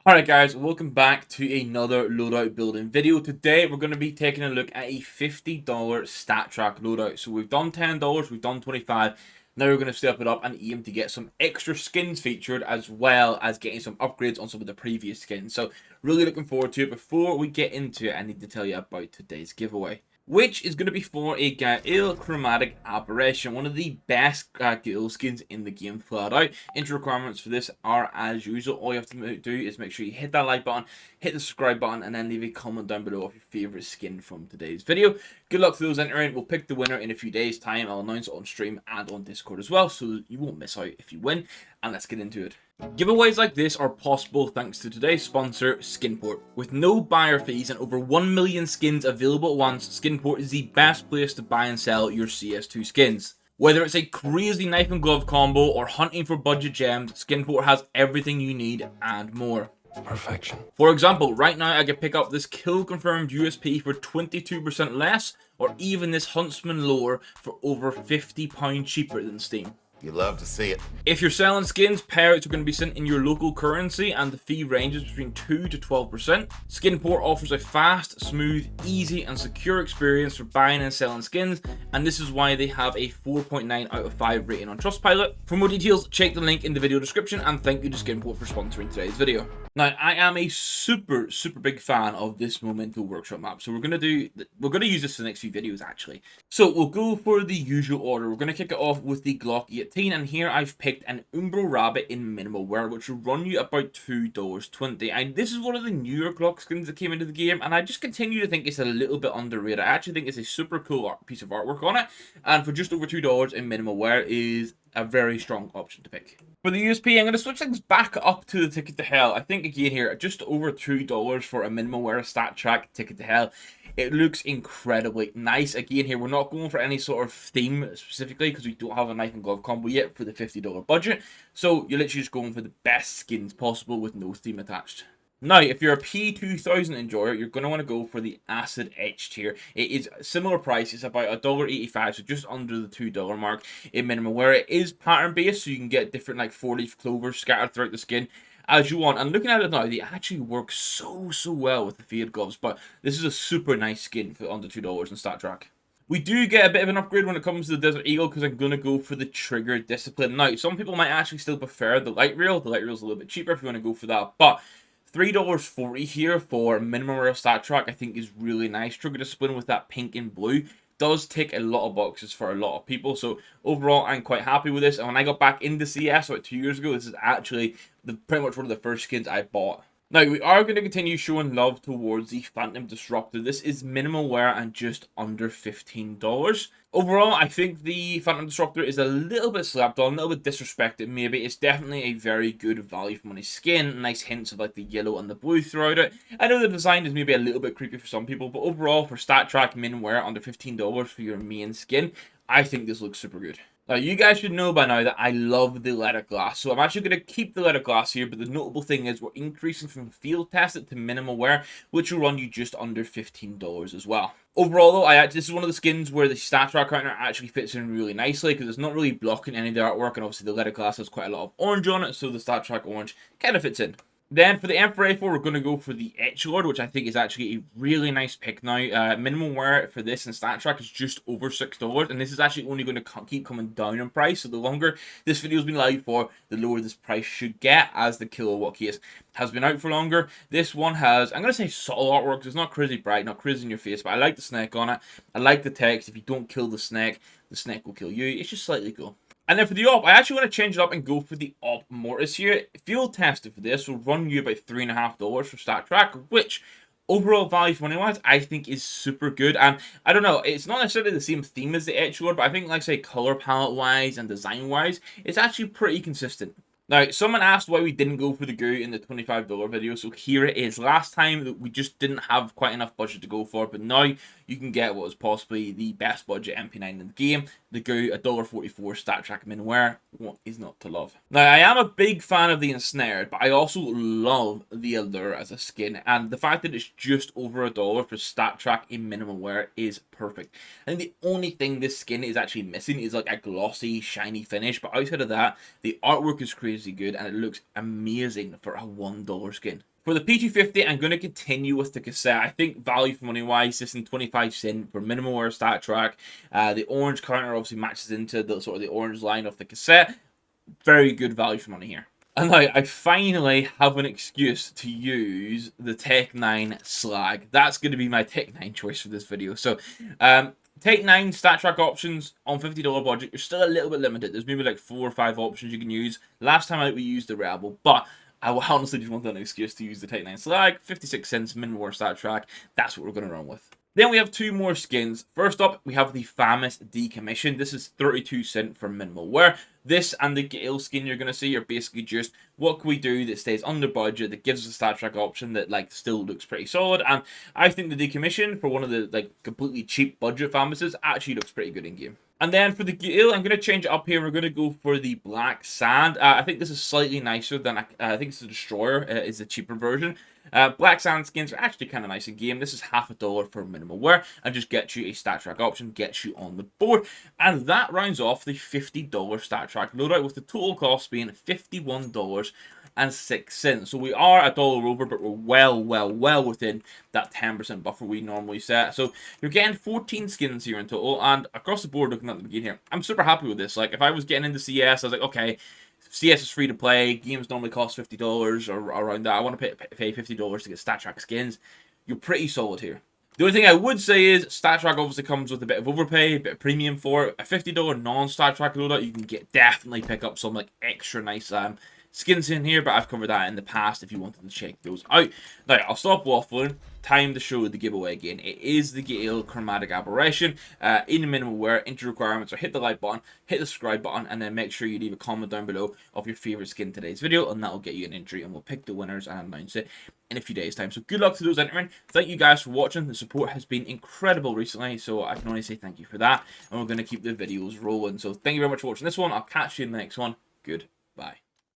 Alright guys, welcome back to another loadout building video. Today we're going to be taking a look at a $50 StatTrak loadout. So we've done $10, we've done 25. Now we're going to step it up and aim to get some extra skins featured as well as getting some upgrades on some of the previous skins. So really looking forward to it. Before we get into it, I need to tell you about today's giveaway, which is going to be for a Gael Chromatic Aberration, one of the best Gael skins in the game flat out. Intro requirements for this are as usual. All you have to do is make sure you hit that like button, hit the subscribe button, and then leave a comment down below of your favorite skin from today's video. Good luck to those entering. We'll pick the winner in a few days' time. I'll announce it on stream and on Discord as well, so you won't miss out if you win. And let's get into it. Giveaways like this are possible thanks to today's sponsor, Skinport. With no buyer fees and over 1 million skins available at once, Skinport is the best place to buy and sell your CS2 skins. Whether it's a crazy knife and glove combo or hunting for budget gems, Skinport has everything you need and more. Perfection. For example, right now I could pick up this kill confirmed USP for 22% less, or even this Huntsman lore for over £50 cheaper than Steam. You love to see it. If you're selling skins, payouts are going to be sent in your local currency and the fee ranges between 2 to 12%. Skinport offers a fast, smooth, easy and secure experience for buying and selling skins, and this is why they have a 4.9 out of 5 rating on Trustpilot. For more details, check the link in the video description, and thank you to Skinport for sponsoring today's video. Now, I am a super big fan of this Memento Workshop map, so we're going to use this for the next few videos actually. So we'll go for the usual order. We're going to kick it off with the Glock 18, and here I've picked an Umbro Rabbit in minimal wear, which will run you about $2.20. And this is one of the newer Glock skins that came into the game, and I just continue to think it's a little bit underrated. I actually think it's a super cool piece of artwork on it, and for just over $2 in minimal wear is a very strong option to pick. For the USP, I'm going to switch things back up to the Ticket to Hell. I think again here, just over $2 for a minimal wear StatTrak Ticket to Hell. It looks incredibly nice. Again here, we're not going for any sort of theme specifically because we don't have a knife and glove combo yet for the $50 budget. So you're literally just going for the best skins possible with no theme attached. Now, if you're a P2000 enjoyer, you're going to want to go for the Acid Etched here. It is a similar price. It's about $1.85, so just under the $2 mark in minimum wear. It is pattern based, so you can get different like 4-leaf clovers scattered throughout the skin as you want. And looking at it now, they actually work so well with the faded gloves, but this is a super nice skin for under $2 in StatTrak. We do get a bit of an upgrade when it comes to the Desert Eagle because I'm going to go for the Trigger Discipline. Now, some people might actually still prefer the Light Rail. The Light Rail is a little bit cheaper if you want to go for that, but $3.40 here for minimum wear StatTrak I think is really nice. Trigger Discipline with that pink and blue does tick a lot of boxes for a lot of people, so overall I'm quite happy with this. And when I got back into CS about 2 years ago, this is actually pretty much one of the first skins I bought. Now, we are going to continue showing love towards the Phantom Disruptor. This is minimal wear and just under $15. Overall, I think the Phantom Disruptor is a little bit slapped on, a little bit disrespected maybe. It's definitely a very good value for money skin. Nice hints of like the yellow and the blue throughout it. I know the design is maybe a little bit creepy for some people, but overall for StatTrak min wear under $15 for your main skin, I think this looks super good. Now, you guys should know by now that I love the letter glass, so I'm actually going to keep the letter glass here, but the notable thing is we're increasing from field tested to minimum wear, which will run you just under $15 as well. Overall, though, this is one of the skins where the StatTrak counter actually fits in really nicely because it's not really blocking any of the artwork, and obviously the letter glass has quite a lot of orange on it, so the StatTrak orange kind of fits in. Then for the M4A4, we're going to go for the Edgelord, which I think is actually a really nice pick now. Minimum wear for this in StatTrak is just over $6, and this is actually only going to keep coming down in price. So the longer this video has been live for, the lower this price should get as the kilowatt case has been out for longer. This one has, I'm going to say subtle artwork. It's not crazy bright, not crazy in your face, but I like the snake on it. I like the text. If you don't kill the snake will kill you. It's just slightly cool. And then for the op, I actually want to change it up and go for the op mortis here. Field tested for this will run you about $3.50 for StatTrak, which overall value for money wise I think is super good. And I don't know, it's not necessarily the same theme as the Edgelord, but I think like say color palette wise and design wise, it's actually pretty consistent. Now, someone asked why we didn't go for the goo in the $25 video, so here it is. Last time, we just didn't have quite enough budget to go for, but now you can get what is possibly the best budget MP9 in the game. The goo, $1.44 StatTrak min wear. What is not to love? Now, I am a big fan of the Ensnared, but I also love the Allure as a skin, and the fact that it's just over $1 for StatTrak in minimum wear is perfect. I think the only thing this skin is actually missing is like a glossy, shiny finish, but outside of that, the artwork is crazy good, and it looks amazing for a $1 skin. For the P250, I'm going to continue with the cassette. I think value for money wise, this in 25 cent for minimal wear StatTrak. The orange counter obviously matches into the sort of the orange line of the cassette. Very good value for money here. And now I finally have an excuse to use the Tech 9 Slag. That's going to be my Tech 9 choice for this video. So, Tech 9 StatTrak options on $50 budget. You're still a little bit limited. There's maybe like 4 or 5 options you can use. Last time out we used the Rebel, but I honestly just want an excuse to use the Tech 9 Slag. 56 cents, minimal wear StatTrak. That's what we're going to run with. Then we have 2 more skins. First up, we have the famous Decommission. This is 32 cents for minimal wear. This and the Gale skin you're going to see are basically just what can we do that stays under budget, that gives us a StatTrak option that like still looks pretty solid. And I think the Decommission for one of the like completely cheap budget famises actually looks pretty good in game. And then for the Gale, I'm going to change it up here. We're going to go for the Black Sand. I think this is slightly nicer than, I think it's the Destroyer is the cheaper version. Black Sand skins are actually kind of nice in game. This is $50 for minimal wear and just gets you a StatTrak option, gets you on the board. And that rounds off the $50 StatTrak loadout with the total cost being $51.06. So we are $1 over, but we're well within that 10% buffer we normally set. So you're getting 14 skins here in total, and across the board, looking at the beginning here, I'm super happy with this. Like, if I was getting into CS, I was like, okay, CS is free to play, games normally cost $50 or around that. I want to pay $50 to get StatTrak skins. You're pretty solid here. The only thing I would say is StatTrak obviously comes with a bit of overpay, a bit of premium for it. A $50 non-StatTrak loadout, you can definitely pick up some like extra nice skins in here, but I've covered that in the past if you wanted to check those out. Now, I'll stop waffling. Time to show the giveaway again. It is the Gale Chromatic Aberration in minimal wear. Entry requirements are hit the like button, hit the subscribe button, and then make sure you leave a comment down below of your favorite skin in today's video, and that'll get you an entry, and we'll pick the winners and announce it in a few days' time. So good luck to those entering. Thank you guys for watching. The support has been incredible recently, so I can only say thank you for that, and we're going to keep the videos rolling. So thank you very much for watching this one. I'll catch you in the next one. Good.